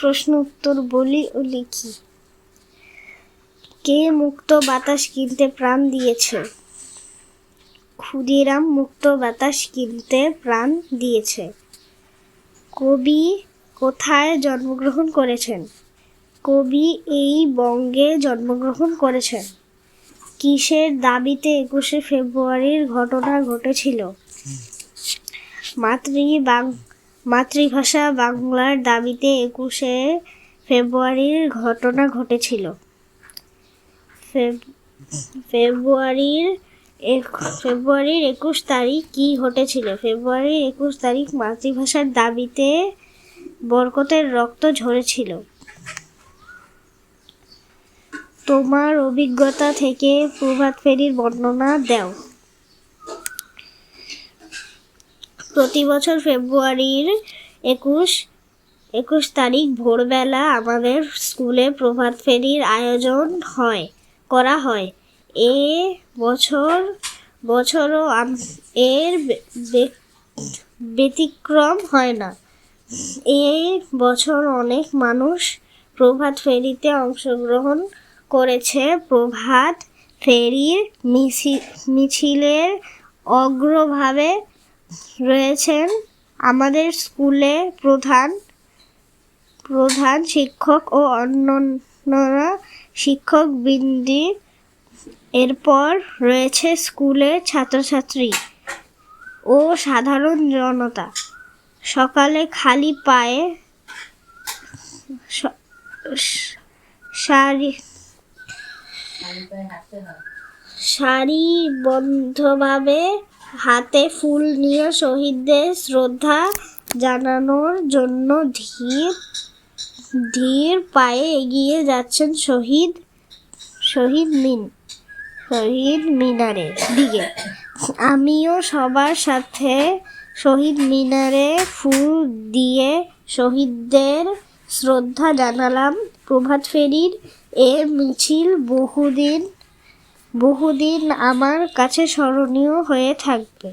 প্রশ্ন উত্তর বলি ও লিখি। কে মুক্ত বাতাস কিনতে প্রাণ দিয়েছে? ক্ষুদিরাম মুক্ত বাতাস কিনতে প্রাণ দিয়েছে। কবি কোথায় জন্মগ্রহণ করেছেন? কবি এই বঙ্গে জন্মগ্রহণ করেছেন। কিসের দাবিতে 21শে ফেব্রুয়ারির ঘটনা ঘটেছিল? মাতৃভাষা বাংলার দাবিতে 21শে ফেব্রুয়ারির ঘটনা ঘটেছিল। ফেব্রুয়ারির 21 তারিখ কি ঘটেছিল? ফেব্রুয়ারির 21 তারিখ মাতৃভাষার দাবিতে বরকতের রক্ত ঝরেছিল। তোমার অভিজ্ঞতা থেকে প্রভাত ফেরির বর্ণনা দাও। প্রতি বছর ফেব্রুয়ারির 21 তারিখ ভোরবেলা আমাদের স্কুলে প্রভাত ফেরির আয়োজন করা হয়। বছরও এর ব্যতিক্রম হয় না। এই বছর অনেক মানুষ প্রভাত ফেরিতে অংশগ্রহণ করেছে। প্রভাত ফেরির মিছিলের অগ্রভাগে রয়েছেন আমাদের স্কুলে প্রধান শিক্ষক ও অন্যান্যরা শিক্ষকবৃন্দ। এরপর রয়েছে স্কুলের ছাত্রছাত্রী ও সাধারণ জনতা। সকালে খালি পায়ে সারিবদ্ধভাবে হাতে ফুল নিয়ে শহীদদের শ্রদ্ধা জানানোর জন্য ধীর পায়ে এগিয়ে যাচ্ছেন শহীদ মিনারের দিকে। আমিও সবার সাথে শহীদ মিনারে ফুল দিয়ে শহীদদের শ্রদ্ধা জানালাম। প্রভাত ফেরির এ মিছিল বহুদিন আমার কাছে স্মরণীয় হয়ে থাকবে।